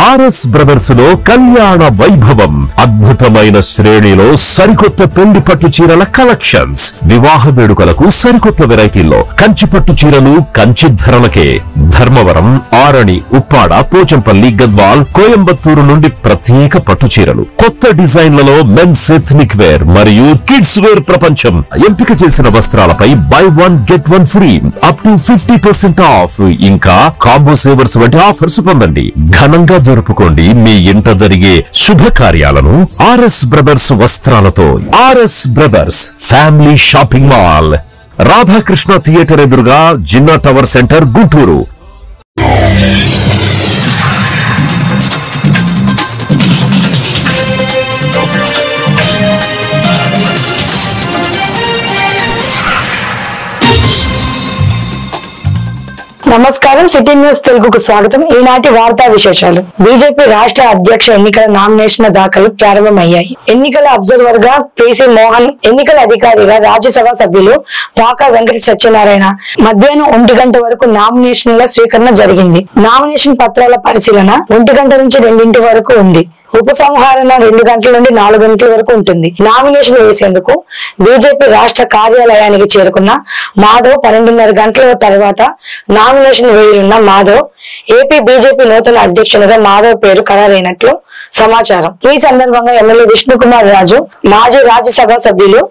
RS brothers లో కళ్యాణ వైభవం అద్భుతమైన శ్రేణిలో సరికొత్త పెళ్లి పట్టు చీరల కలెక్షన్స్ వివాహ వేడుకలకు సరికొత్త వెరైటీల్లో కంచి పట్టు చీరలు కంచి ధరలకే ధర్మవరం ఆరణి ఉప్పాడ పోచంపల్లి గద్వాల్ కోయంబత్తూరు నుండి ప్రత్యేక పట్టు చీరలు కొత్త డిజైన్లలో మెన్స్ ఎథ్నిక్ వేర్ మరియు కిడ్స్ వేర్ ప్రపంచం ఎంపిక చేసిన వస్త్రాలపై buy one get one free up to 50% off ఇంకా కాంబో సేవర్స్ వంటి ఆఫర్స్ పొందండి ఘనంగా జరుపుకోండి మీ ఇంట జరిగే శుభకార్యాలను ఆర్ఎస్ బ్రదర్స్ వస్త్రాలతో RS brothers family shopping mall Radhakrishna theatre ఎదురుగా జిన్నా టవర్ సెంటర్ గుంటూరు నమస్కారం సిటీ న్యూస్ తెలుగుకు స్వాగతం. ఈనాటి వార్తా విశేషాలు. బీజేపీ రాష్ట్ర అధ్యక్ష ఎన్నికల నామినేషన్ల దాఖలు ప్రారంభమయ్యాయి. ఎన్నికల అబ్జర్వర్ గా పిసి మోహన్, ఎన్నికల అధికారిగా రాజ్యసభ సభ్యులు పాకా వెంకట సత్యనారాయణ మధ్యాహ్నం 1 గంట వరకు నామినేషన్ల స్వీకరణ జరిగింది. నామినేషన్ పత్రాల పరిశీలన 1 గంట నుంచి 2 వరకు ఉంది. ఉపసంహరణ 2 గంటల నుండి 4 గంటల వరకు ఉంటుంది. నామినేషన్ వేసేందుకు బీజేపీ రాష్ట్ర కార్యాలయానికి చేరుకున్న మాధవ్ 12:30 గంటల తర్వాత నామినేషన్ వేయనున్న మాధవ్ ఏపీ బీజేపీ నూతన అధ్యక్షునిగా మాధవ్ పేరు ఖరారైనట్లు సమాచారం. ఈ సందర్భంగా ఎమ్మెల్యే విష్ణుకుమార్ రాజు, మాజీ రాజ్యసభ సభ్యులు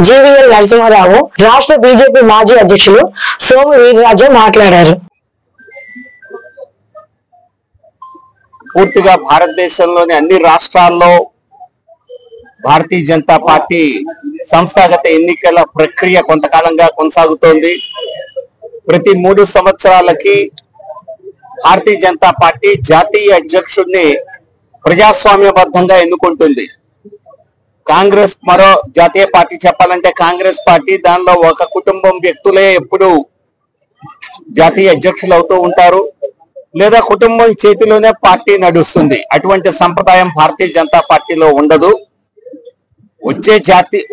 జీవీఎల్ నరసింహారావు, రాష్ట్ర బీజేపీ మాజీ అధ్యక్షులు సోము వీర్రాజు మాట్లాడారు. పూర్తిగా భారతదేశంలోని అన్ని రాష్ట్రాల్లో భారతీయ జనతా పార్టీ సంస్థాగత ఎన్నికల ప్రక్రియ కొంతకాలంగా కొనసాగుతోంది. ప్రతి 3 సంవత్సరాలకి భారతీయ జనతా పార్టీ జాతీయ అధ్యక్షుడిని ప్రజాస్వామ్యబద్ధంగా ఎన్నుకుంటుంది. కాంగ్రెస్ మరో జాతీయ పార్టీ చెప్పాలంటే కాంగ్రెస్ పార్టీ, దానిలో ఒక కుటుంబం వ్యక్తులే ఎప్పుడు జాతీయ అధ్యక్షులు అవుతూ ఉంటారు, లేదా కుటుంబం చేతిలోనే పార్టీ నడుస్తుంది. అటువంటి సంప్రదాయం భారతీయ జనతా పార్టీలో ఉండదు.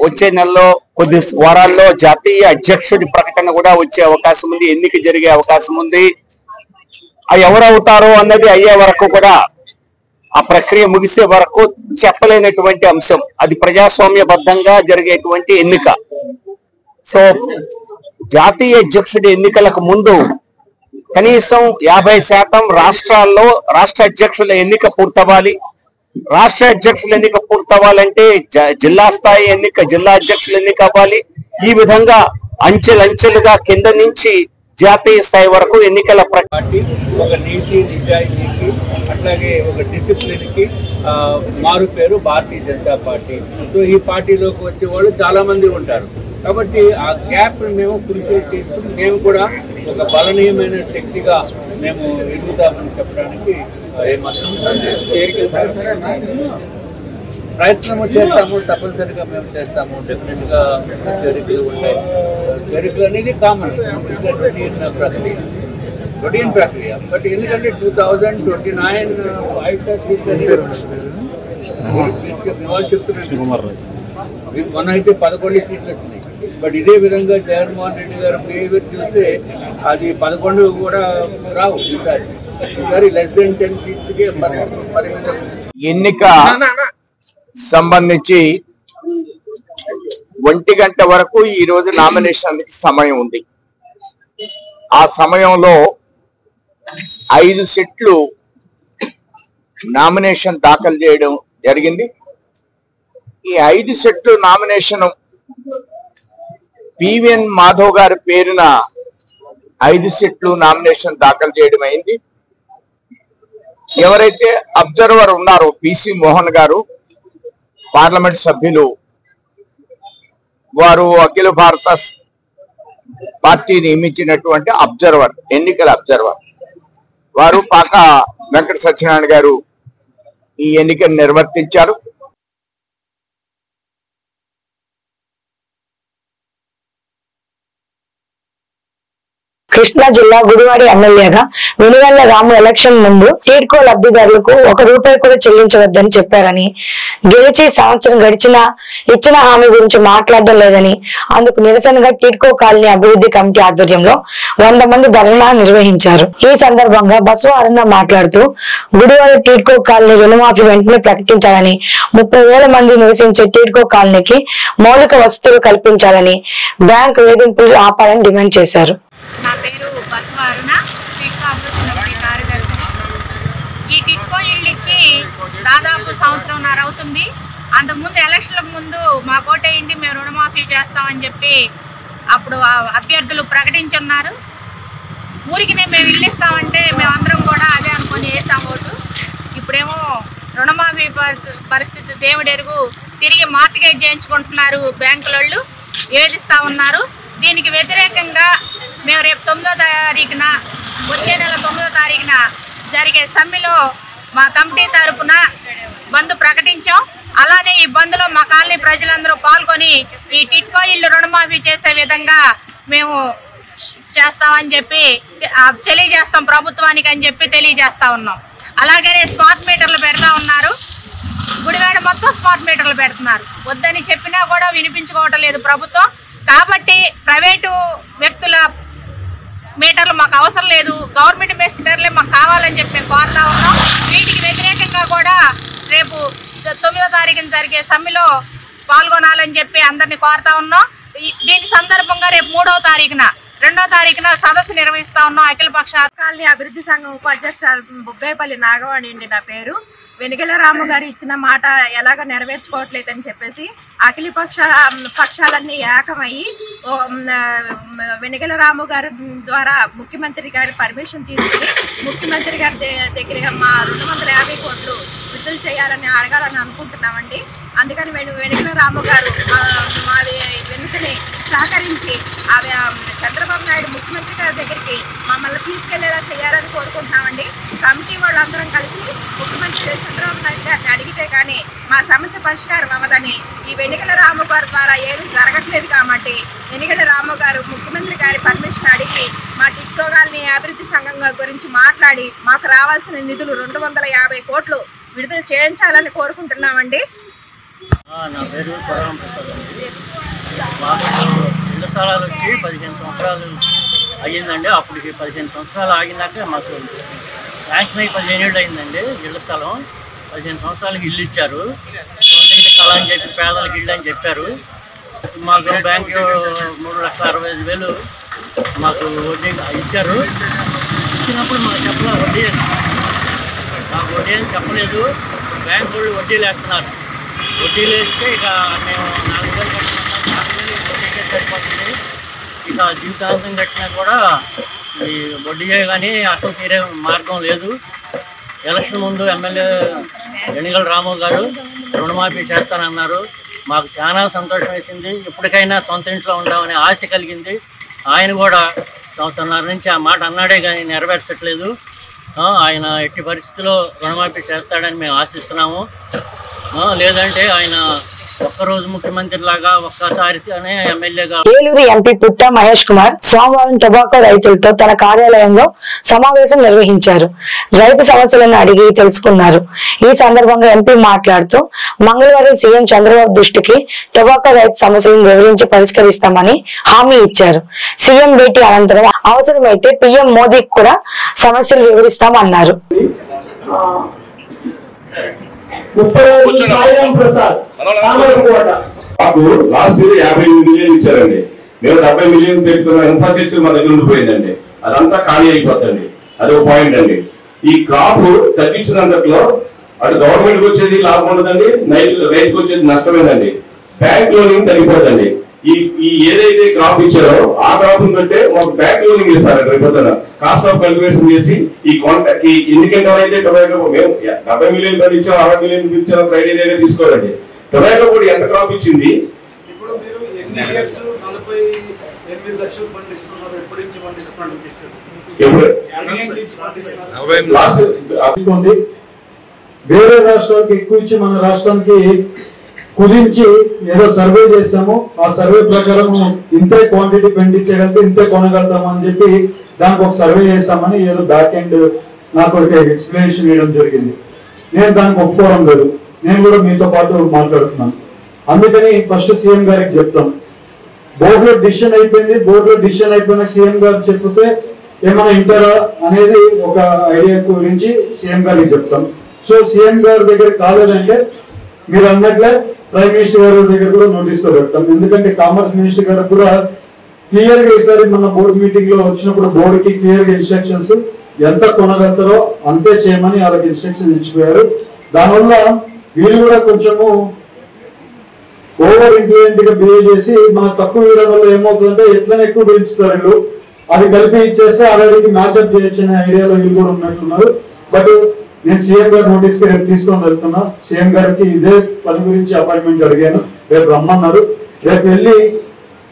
వచ్చే నెలలో కొద్ది వారాల్లో జాతీయ అధ్యక్షుడి ప్రకటన కూడా వచ్చే అవకాశం ఉంది, ఎన్నిక జరిగే అవకాశం ఉంది. అది ఎవరవుతారో అన్నది అయ్యే వరకు కూడా, ఆ ప్రక్రియ ముగిసే వరకు చెప్పలేనటువంటి అంశం. అది ప్రజాస్వామ్యబద్ధంగా జరిగేటువంటి ఎన్నిక. సో జాతీయ అధ్యక్షుడి ఎన్నికలకు ముందు కనీసం 50% రాష్ట్రాల్లో రాష్ట్ర అధ్యక్షుల ఎన్నిక పూర్తవ్వాలి. రాష్ట్ర అధ్యక్షుల ఎన్నిక పూర్తవ్వాలంటే జిల్లా స్థాయి ఎన్నిక, జిల్లా అధ్యక్షుల ఎన్నిక అవ్వాలి. ఈ విధంగా అంచెలంచెలుగా కింద నుంచి జాతీయ స్థాయి వరకు ఎన్నికల పార్టీ ఒక నీతి నిజాయితీకి అట్లాగే ఒక డిసిప్లిన్ కి మారు పేరు భారతీయ జనతా పార్టీ. సో ఈ పార్టీలోకి వచ్చే వాళ్ళు చాలా మంది ఉంటారు. కాబట్టి ఆ గ్యాప్ మేము ఫుల్ఫిల్ చేసుకుని మేము కూడా ఒక బలనీయమైన శక్తిగా మేము ఎదుగుతామని చెప్పడానికి ప్రయత్నము చేస్తాము. తప్పనిసరిగా మేము చేస్తాము. డెఫినెట్ గా చేరికలు ఉంటాయి. చేరికలు అనేది కామన్ రొటీన్ ప్రక్రియ. బట్ ఎందుకంటే 2029 చెప్తున్నాను, మొన్న అయితే 11 సీట్లు వచ్చినాయి. బట్ ఇదే విధంగా జగన్మోహన్ రెడ్డి గారు బిహేవియర్ చూస్తే అది 11 కూడా రావు. ఈసారి లెస్ దెన్ 10 సీట్స్కే పరిమితం. ఎన్నిక సంబంధించి 1 గంట వరకు ఈ రోజు నామినేషన్ సమయం ఉంది. ఆ సమయంలో 5 సెట్లు నామినేషన్ దాఖలు చేయడం జరిగింది. ఈ 5 సెట్లు నామినేషన్ పివిఎన్ మాధవ్ గారి పేరున 5 సెట్లు నామినేషన్ దాఖలు చేయడం అయింది. ఎవరైతే అబ్జర్వర్ ఉన్నారో పిసి మోహన్ గారు, పార్లమెంట్ సభ్యులు, వారు అఖిల భారత పార్టీ నియమించినటువంటి అబ్జర్వర్, ఎన్నికల అబ్జర్వర్, వారు పాకా వెంకట సత్యనారాయణ గారు ఈ ఎన్నికను నిర్వర్తించారు. కృష్ణా జిల్లా గుడివాడ ఎమ్మెల్యేగా వెనుగండ్ల రాము ఎలక్షన్ ముందు టీడ్కో లబ్ధిదారులకు ₹1 కూడా చెల్లించవద్దని చెప్పారని, గెలిచి సంవత్సరం గడిచినా ఇచ్చిన హామీ గురించి మాట్లాడడం లేదని, అందుకు నిరసనగా టీడ్కో కాలనీ అభివృద్ధి కమిటీ ఆధ్వర్యంలో 100 మంది ధర్నా నిర్వహించారు. ఈ సందర్భంగా బసవ అరుణ మాట్లాడుతూ గుడివాడ టీడ్కో కాలనీ రుణమాఫీ వెంటనే ప్రకటించాలని, 30,000 మంది నివసించే టీడ్కో కాలనీకి మౌలిక వసతులు కల్పించాలని, బ్యాంకు వేధింపులు ఆపాలని డిమాండ్ చేశారు. నా పేరు బసవ అరుణ, టీడ్కో అభివృద్ధి కమిటీ కార్యదర్శిని. ఈ టీడ్కో ఇళ్ళు ఇచ్చి దాదాపు సంవత్సరంన్నర అవుతుంది. అంతకుముందు ఎలక్షన్లకు ముందు మా కోటేయండి మేము రుణమాఫీ చేస్తామని చెప్పి అప్పుడు అభ్యర్థులు ప్రకటించున్నారు. ఊరికినే మేము ఇల్లు ఇస్తామంటే మేమందరం కూడా అదే అనుకొని వేసాం ఓటు. ఇప్పుడేమో రుణమాఫీ పరిస్థితి దేవుడెరుగు, తిరిగి మార్టిగేజ్ చేయించుకుంటున్నారు బ్యాంకుల వేధిస్తూ ఉన్నారు. దీనికి వ్యతిరేకంగా మేము రేపు 9వ తారీఖున వచ్చే నెల 9వ తారీఖున జరిగే సమ్మెలో మా కమిటీ తరఫున బంద్ ప్రకటించాం. అలానే ఈ బంద్లో మా కాలనీ ప్రజలందరూ పాల్గొని ఈ టిడ్కో ఇల్లు రుణమాఫీ చేసే విధంగా మేము చేస్తామని చెప్పి తెలియజేస్తాం ప్రభుత్వానికి అని చెప్పి తెలియజేస్తా ఉన్నాం. అలాగనే స్మార్ట్ మీటర్లు పెడతా ఉన్నారు. గుడివాడ మొత్తం స్మార్ట్ మీటర్లు పెడుతున్నారు. వద్దని చెప్పినా కూడా వినిపించుకోవటం లేదు ప్రభుత్వం. కాబట్టి ప్రైవేటు వ్యక్తుల మీటర్లు మాకు అవసరం లేదు, గవర్నమెంట్ మీటర్లే మాకు కావాలని చెప్పి మేము కోరుతా ఉన్నాం. వీటికి వ్యతిరేకంగా కూడా రేపు 9వ తారీఖున జరిగే సమ్మెలో పాల్గొనాలని చెప్పి అందరినీ కోరుతా ఉన్నాం. దీని సందర్భంగా రేపు 3వ తారీఖున 2వ తారీఖున సదస్సు నిర్వహిస్తా ఉన్నాం. అఖిలపక్ష కాలనీ అభివృద్ధి సంఘం ఉపాధ్యక్షురాలు బుబ్బేపల్లి నాగవాణి అండి నా పేరు. వెనుగల రాము గారు ఇచ్చిన మాట ఎలాగ నెరవేర్చుకోవట్లేదని చెప్పేసి పక్షాలన్నీ ఏకమయ్యి వెనుగల రాము గారి ద్వారా ముఖ్యమంత్రి గారి పర్మిషన్ తీసుకుని ముఖ్యమంత్రి గారి దగ్గర మా 250 కోట్లు విడుదల చేయాలని అడగాలని అనుకుంటున్నామండి. అందుకని వెనుగల రాము గారు మాది వెనుకని సహకరించి చంద్రబాబు నాయుడు ముఖ్యమంత్రి గారి దగ్గరికి మమ్మల్ని తీసుకెళ్లేలా చేయాలని కోరుకుంటున్నామండి. కమిటీ వాళ్ళందరం కలిసి ముఖ్యమంత్రి చంద్రబాబు నాయుడు గారిని అడిగితే కానీ మా సమస్య పరిష్కారం అవ్వదని, ఈ వెనుగల రాము గారి ద్వారా ఏమీ జరగట్లేదు కాబట్టి వెనుగల రాము గారు ముఖ్యమంత్రి గారి పర్మిషన్ అడిగి మా టిడ్కో కాలనీ అభివృద్ధి సంఘం గురించి మాట్లాడి మాకు రావాల్సిన నిధులు 250 కోట్లు విడుదల చేయించాలని కోరుకుంటున్నామండి. నా పేరు శివరాం ప్రసాద్ అండి. మాకు ఇళ్ల స్థలాలు వచ్చి 15 సంవత్సరాలు అయ్యిందండి. అప్పటికి 15 సంవత్సరాలు ఆగినాక మాకు శాంక్షన్ అయ్యి 15 ఏళ్ళు అయిందండి. ఇళ్ల స్థలం 15 సంవత్సరాలకి ఇల్లు ఇచ్చారు. సొంత ఇల్లు కళ అని చెప్పి పేదలకు ఇల్లు అని చెప్పారు. మాకు బ్యాంకు 3,65,000 మాకు వడ్డీ ఇచ్చారు. ఇచ్చినప్పుడు మాకు చెప్పలే వడ్డీ, మాకు వడ్డీ అని చెప్పలేదు. బ్యాంకు వాళ్ళు వడ్డీలు వేస్తున్నారు. వడ్డీలు వేస్తే ఇక మేము 4,000 కట్టుకుంటాం, 4,000 వడ్డీకే సరిపోతుంది. ఇక జీవితాంతం కట్టినా కూడా ఈ వడ్డీయే కానీ అసలు తీరే మార్గం లేదు. ఎలక్షన్ ముందు ఎమ్మెల్యే వెనుగల రాము గారు రుణమాఫీ చేస్తానన్నారు. మాకు చాలా సంతోషం వేసింది. ఇప్పటికైనా సొంత ఇంట్లో ఉందామనే ఆశ కలిగింది. ఆయన కూడా సంవత్సరాల నుంచి ఆ మాట అన్నాడే కానీ నెరవేర్చట్లేదు. ఆయన ఎట్టి పరిస్థితుల్లో రుణమాఫీ చేస్తాడని మేము ఆశిస్తున్నాము. లేదంటే ఆయన ఒక్కరోజు ముఖ్యమంత్రి లాగా ఒక్కసారినే ఎమ్మెల్యేగా. ఏలూరు ఎంపీ పుట్ట మహేష్ కుమార్ సోమవారం టొబాకో రైతులతో తన కార్యాలయంలో సమావేశం నిర్వహించారు. రైతు సమస్యలను అడిగి తెలుసుకున్నారు. ఈ సందర్భంగా ఎంపీ మాట్లాడుతూ మంగళవారం సీఎం చంద్రబాబు దృష్టికి టొబాకో రైతు సమస్యలను వివరించి పరిష్కరిస్తామని హామీ ఇచ్చారు. సీఎం భేటీ అనంతరం అవసరమైతే పీఎం మోదీకి కూడా సమస్యలు వివరిస్తామన్నారు. మాకు లాస్ట్ ఇయర్ 58 మిలియన్ ఇచ్చారండి. మేము 70 మిలియన్ పెట్టుకున్న ఇన్ఫ్రాస్ట్రక్చర్ మా దగ్గర ఉండిపోయిందండి. అదంతా ఖాళీ అయిపోతుంది. అది ఒక పాయింట్ అండి. ఈ క్రాప్ తగ్గించినంతలో అటు గవర్నమెంట్ కి వచ్చేది లాభం ఉండదండి, రైతుకు వచ్చేది నష్టమేనండి. బ్యాంక్ లోనింగ్ తగ్గిపోతుంది. ఈ ఏదైతే క్రాప్ ఇచ్చారో ఆ క్రాప్ కంటే మాకు బ్యాంక్ లోనింగ్ ఇస్తారు. రేపొద్దున కాస్ట్ ఆఫ్ కల్టివేషన్ చేసి ఈ కాంట్రాక్ట్ ఎందుకంటే అయితే టొబాకో మేము 70 మిలియన్ పండించాం, 60 మిలియన్ ఇచ్చాం క్రైటీరియా తీసుకోవాలండి. టొబాకో కూడా ఎంత క్రాప్ ఇచ్చింది? ఇప్పుడు మీరు ఎన్ని ఇయర్స్ 48 లక్షలు పండిస్తున్నారు? ఎప్పటి నుంచి పండిస్తున్నారు? వేరే రాష్ట్రాలకు ఎక్కువ ఇచ్చి మన రాష్ట్రానికి కుదించి ఏదో సర్వే చేస్తాము. ఆ సర్వే ప్రకారం ఇంతే క్వాంటిటీ పండించగలిగితే ఇంతే కొనగలుగుతాము అని చెప్పి దానికి ఒక సర్వే చేస్తామని ఏదో బ్యాక్ ఎండ్ నాకు ఒక ఎక్స్ప్లెనేషన్ ఇవ్వడం జరిగింది. నేను దానికి ఒప్పుకోవడం లేదు. నేను కూడా మీతో పాటు మాట్లాడుతున్నాను. అందుకని ఫస్ట్ సీఎం గారికి చెప్తాం. బోర్డులో డిసిషన్ అయిపోయింది. బోర్డులో డిసిషన్ అయిపోయిన సీఎం గారు చెప్తే ఏమైనా ఇంటారా అనేది ఒక ఐడియా గురించి సీఎం గారికి చెప్తాం. సో సీఎం గారి దగ్గర కాలేదంటే మీరు అన్నట్లే ప్రైమ్ మినిస్టర్ గారి దగ్గర కూడా నోటీస్ తో పెడతాం. ఎందుకంటే కామర్స్ మినిస్టర్ గారు కూడా క్లియర్ గా ఈసారి మన బోర్డు మీటింగ్ లో వచ్చినప్పుడు బోర్డుకి క్లియర్ గా ఇన్స్ట్రక్షన్స్ ఎంత కొనగలుగుతారో అంతే చేయమని వాళ్ళకి ఇన్స్ట్రక్షన్స్ ఇచ్చిపోయారు. దానివల్ల వీళ్ళు కూడా కొంచెము ఓవర్ ఇంటెలిజెంట్ గా బిహేవ్ చేసి మన తక్కువ వేయడం వల్ల ఏమవుతుందంటే ఎట్లనే ఎక్కువ పెంచుతారు వీళ్ళు. అది కలిపి ఇచ్చేస్తే ఆల్రెడీ మ్యాచ్అప్ చేయొచ్చు అనే ఐడియాలో వీళ్ళు కూడా ఉన్నట్టున్నారు. బట్ నేను సీఎం గారి నోటీస్ కి రేపు తీసుకొని వెళ్తున్నా. సీఎం గారికి ఇదే పని గురించి అపాయింట్మెంట్ అడిగాను. రేపు రమ్మన్నారు. రేపు వెళ్ళి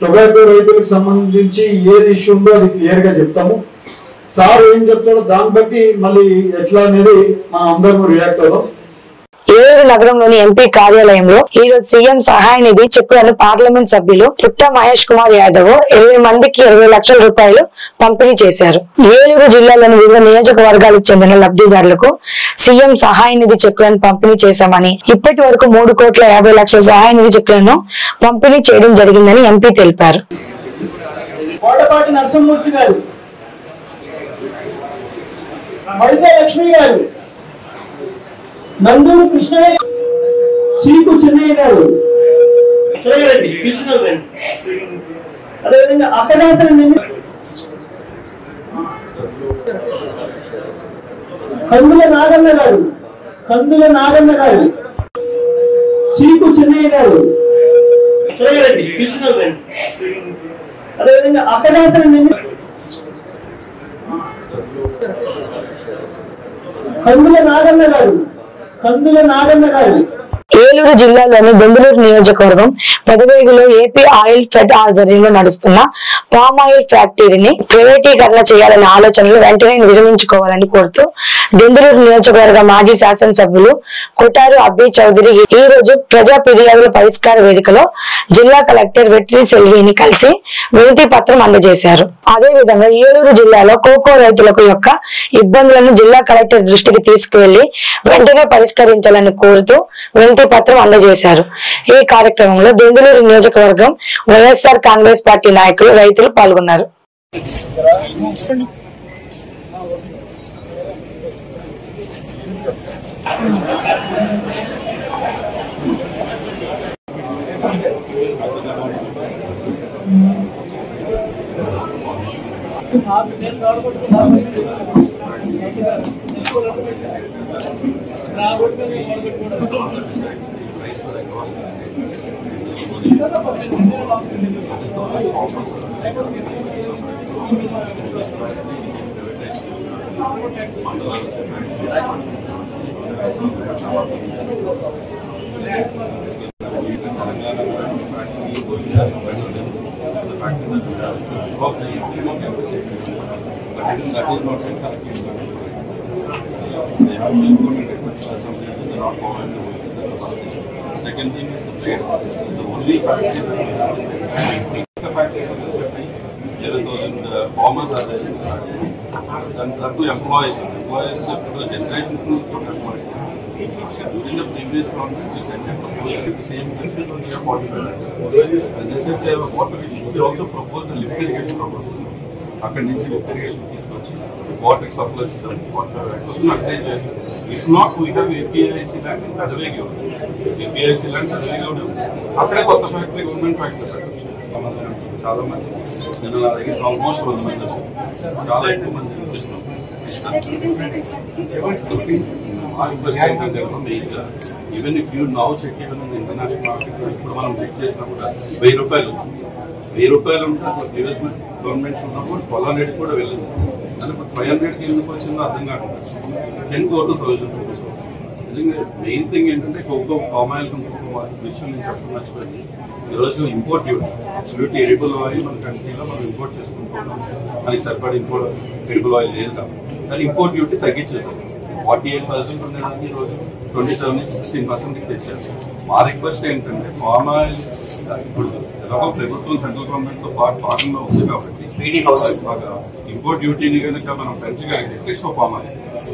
టొబాకో రైతులకు సంబంధించి ఏది ఇష్యూ ఉందో అది క్లియర్ గా చెప్తాము. సార్ ఏం చెప్తాడో దాన్ని బట్టి మళ్ళీ ఎట్లా అనేది మనం అందరం రియాక్ట్ అవుదాం. ఏలూరు నగరంలోని ఎంపీ కార్యాలయంలో ఈ రోజు సీఎం సహాయ నిధి చెక్కులను పార్లమెంట్ సభ్యులు పుట్ట మహేష్ కుమార్ యాదవ్ 20 మందికి 20 లక్షల రూపాయలు పంపిణీ చేశారు. ఏలూరు జిల్లాలోని వివిధ నియోజకవర్గాలకు చెందిన లబ్ధిదారులకు సీఎం సహాయ నిధి చెక్కులను పంపిణీ చేశామని, ఇప్పటి వరకు 3,50,00,000 సహాయ నిధి చెక్కులను పంపిణీ చేయడం జరిగిందని ఎంపీ తెలిపారు. కోటపాటి నరసింహమూర్తి గారు, మడితే లక్ష్మి గారు, నందూరు కృష్ణయ్య, చీకు చెన్నయ్య గారు, అదేవిధంగా అప్పదాసన కందుల నాగన్న గారు, చీకు చెన్నయ్య గారు, అదేవిధంగా అప్పదాసన కందుల నాగన్న గారు. ఏలూరు జిల్లాలోని బెంగళూరు నియోజకవర్గం పెదవేగులో ఏపీ ఆయిల్ ఫెడ్ ఆధ్వర్యంలో నడుస్తున్న పామ్ ఆయిల్ ఫ్యాక్టరీని ప్రైవేటీకరణ చేయాలనే ఆలోచనలు వెంటనే విరమించుకోవాలని కోరుతూ బెంగళూరు నియోజకవర్గ మాజీ శాసనసభ్యులు కొటారు అబ్బి చౌదరి ఈ రోజు ప్రజా ఫిర్యాదుల పరిష్కార వేదికలో జిల్లా కలెక్టర్ వెట్రి సెల్విని కలిసి వినతి పత్రం అందజేశారు. అదేవిధంగా ఏలూరు జిల్లాలో కోకో రైతులకు యొక్క ఇబ్బందులను జిల్లా కలెక్టర్ దృష్టికి తీసుకువెళ్లి వెంటనే పరిష్కరించాలని కోరుతూ వినతి పత్రం అందజేశారు. ఈ కార్యక్రమంలో బెంగళూరు నియోజకవర్గం వైఎస్ఆర్ కాంగ్రెస్ పార్టీ నాయకులు, రైతులు పాల్గొన్నారు. Second thing is the trade. The only factory the factory is 11,000 farmers are there. And there are 2 employees. Employees for generations employees. During the previous conference, we said that the same country will have 45. And they said they have a water issue. They also proposed a lift irrigation program. అక్కడి నుంచి lift irrigation తీసుకొచ్చి water supply system. If not, we have APIC land in Tadavegi. APIC land Tadavegi ఉంది. అక్కడే కొత్త factory, government factory పెట్టచ్చు. చాలా మంది నేను నా దగ్గర ఆల్మోస్ట్ 100 మంది చాలా ఎక్కువ మంది చూపిస్తున్నాం. Even if you now check even international market ఇప్పుడు మనం చెక్ చేసినా కూడా 1000 రూపాయలు ఉంటుంది. ప్రీవియస్ గవర్నమెంట్స్ ఉన్నప్పుడు 1200 కూడా వెళ్ళింది. కానీ ఇప్పుడు 500కి ఎందుకు వచ్చిందో అర్థం కాకుండా 10 go to 1000 రూపీస్. ఎందుకంటే మెయిన్ థింగ్ ఏంటంటే కోకో పామ్ ఆయిల్ విషయం నేను చెప్పడం మర్చిపోయింది. ఈరోజు ఇంపోర్ట్ డ్యూటీ ఎడిబుల్ ఆయిల్ మన కంట్రీలో మనం ఇంపోర్ట్ చేసుకుంటున్నాం. మనకి సరిపడా ఇంపోర్ట్ ఎడిబుల్ ఆయిల్ లేదు కాబట్టి కానీ ఇంపోర్ట్ డ్యూటీ తగ్గించేసాం. 48% ఉండేదాన్ని ఈరోజు 27 నుంచి 16% తెచ్చారు. మా రిక్వెస్ట్ ఏంటంటే పామ్ ఆయిల్ ఇప్పుడు ఎలాగో ప్రభుత్వం సెంట్రల్ గవర్నమెంట్ తో పాటు భాగంగా ఉంది కాబట్టి పీడీ హౌసింగ్ ఇంపోర్ట్ డ్యూటీని కనుక మనం పెంచగలిగితే అట్లీస్ట్ ఒక ఫార్మర్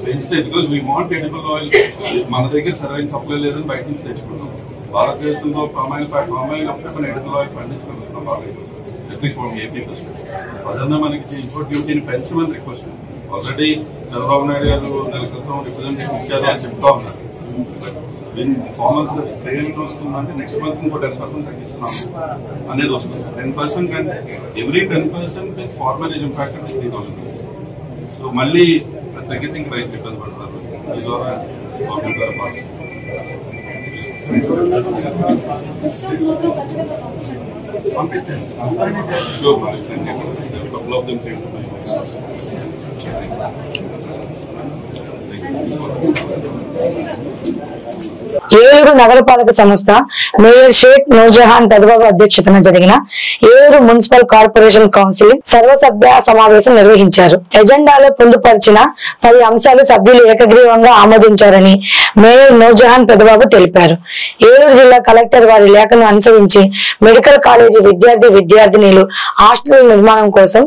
పెంచితే because we want edible oil మన దగ్గర సరైన సప్లై లేదని బయట నుంచి తెచ్చుకున్నాం. భారతదేశంలో పామాయిల్ మన ఎడిబుల్ ఆయిల్ పండించుకుంటున్నాం బాగా అట్లీస్ట్ ఫ్రమ్ ఏపీ పర్స్పెక్టివ్. అదన్నా మనకి ఇంపోర్ట్ డ్యూటీని పెంచమని రిక్వెస్ట్. ఆల్రెడీ చంద్రబాబు నాయుడు గారు నెల క్రితం రిప్రజెంటేషన్ ఇచ్చారు అని చెప్తా ఉన్నారు. ఫార్మర్స్ ట్రైనింగ్ వస్తుందంటే నెక్స్ట్ మంత్ ఇంకో 10% తగ్గిస్తున్నాం అనేది వస్తుంది. 10% కంటే every 10% farmer is impacted with 3,000. So మళ్ళీ తగ్గితే ఇంక రైతు ఇబ్బంది పడతారు. ఈ ద్వారా గవర్నమెంట్ ద్వారా పాస్ పంపించండి. కపుల్ ఆఫ్ దెమ్ ఏలూరు నగరపాలక సంస్థ మేయర్ షేక్ నూర్జహాన్ పెదబాబు అధ్యక్షతన జరిగిన ఏలూరు మున్సిపల్ కార్పొరేషన్ కౌన్సిల్ సర్వసభ్య సమావేశం నిర్వహించారు. ఎజెండాలో పొందుపరిచిన 10 అంశాలు సభ్యులు ఏకగ్రీవంగా ఆమోదించారని మేయర్ నూర్జహాన్ పెదబాబు తెలిపారు. ఏలూరు జిల్లా కలెక్టర్ వారి లేఖను అనుసరించి మెడికల్ కాలేజీ విద్యార్థినీలు హాస్టల్ నిర్మాణం కోసం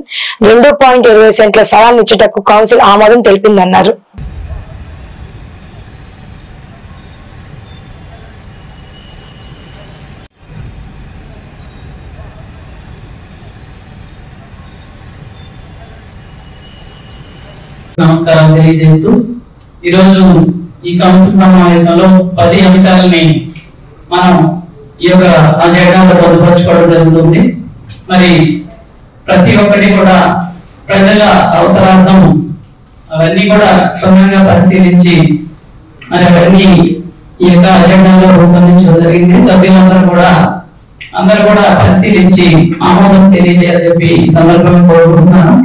2.20 సెంట్ల స్థలాన్ని ఇచ్చుటకు కౌన్సిల్ ఆమోదం తెలిపిందన్నారు. నమస్కారం తెలియజేస్తూ ఈరోజు ఈ కౌన్సిల్ సమావేశంలో 10 అంశాలని మనం ఈ యొక్క అజెండాలో పొందుపరచుకోవడం జరుగుతుంది. మరి ప్రతి ఒక్కటి కూడా ప్రజల అవసరార్థం అవన్నీ కూడా క్షుణ్ణంగా పరిశీలించి మరి అవన్నీ ఈ యొక్క అజెండాలో రూపొందించడం జరిగింది. సభ్యులందరూ కూడా పరిశీలించి ఆమోదం తెలియజేయాలని చెప్పి ఈ సందర్భంగా కోరుకుంటున్నాను.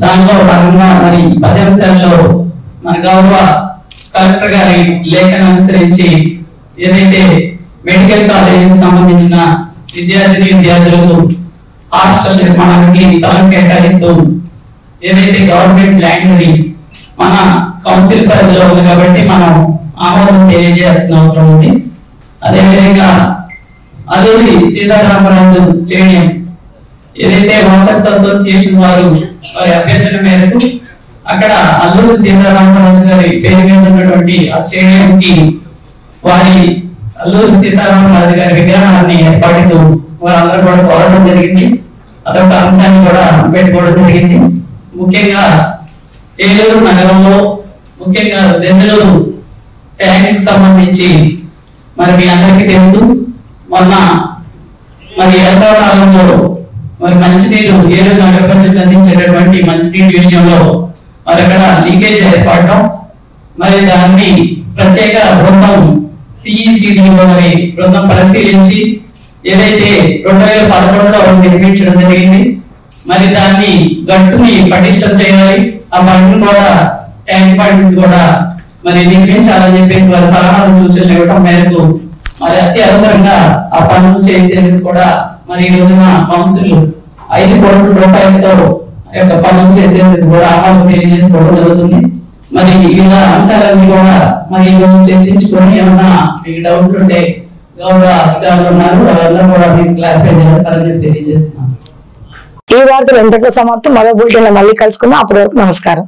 దానిలో భాగంగా మరి 10 అంశాల్లో మన గౌరవ కలెక్టర్ గారి లేఖను అనుసరించి ఏదైతే మెడికల్ కాలేజీకి సంబంధించిన విద్యార్థులకు హాస్టల్ నిర్మాణానికి స్థలం కేటాయిస్తూ ఏదైతే గవర్నమెంట్ ల్యాండ్ మన కౌన్సిల్ పరిధిలో ఉంది కాబట్టి మనం ఆమోదం తెలియజేయాల్సిన అవసరం ఉంది. అదేవిధంగా అల్లూరి సీతారామరాజు స్టేడియం ఏదైతే వాటర్స్ అసోసియేషన్ వారి అభ్యర్థన మేరకు అక్కడ అల్లూరి సీతారామరాజు గారి పేరు మీద ఉన్నటువంటి ఆ స్టేడియం కి వారి అల్లూరి సీతారామరాజు గారి విగ్రహాన్ని ఏర్పాటుకు వారందరూ కూడా కోరడం జరిగింది. అదొక అంశాన్ని కూడా పెట్టుకోవడం జరిగింది. ముఖ్యంగా ఏలూరు నగరంలో ముఖ్యంగా బెంగళూరు ట్యాంక్ సంబంధించి మరి మీ అందరికీ తెలుసు, మొన్న మరి ఎండాకాలంలో మరి మంచినీరు ఏలూరు నగర ప్రజలకు అందించేటటువంటి మంచినీటి విషయంలో మరి అక్కడ లీకేజ్ ఏర్పడటం, మరి దాన్ని ప్రత్యేక బృందం సిఈసిడిలో మరి బృందం పరిశీలించి ఏదైతే 2011లో నిర్మించడం జరిగింది. మరి దాన్ని గట్టుని పటిష్టం చేయాలి, ఆ పనులు కూడా ట్యాంక్ పాయింట్స్ కూడా మరి నిర్మించాలని చెప్పేసి వారి సలహాలు సూచనలు ఇవ్వడం మేరకు మరి అత్యవసరంగా ఆ పనులు చేసేందుకు కూడా మరి ఈ రోజున కౌన్సిల్ 5 కోట్ల రూపాయలతో యొక్క పనులు చేసేందుకు కూడా ఆమోదం తెలియజేసుకోవడం జరుగుతుంది. మరి వివిధ అంశాలన్నీ కూడా మరి ఈ రోజు చర్చించుకొని ఏమన్నా మీకు డౌట్ ఉంటే గౌరవ అధికారులు ఉన్నారు, వాళ్ళందరూ కూడా మీకు క్లారిఫై చేస్తారని చెప్పి తెలియజేస్తున్నాను. ఈ వార్తలు ఎంతగా సమాప్తం. మరో బులెటిన్ లో మళ్ళీ కలుసుకుందాం. అప్పటి వరకు నమస్కారం.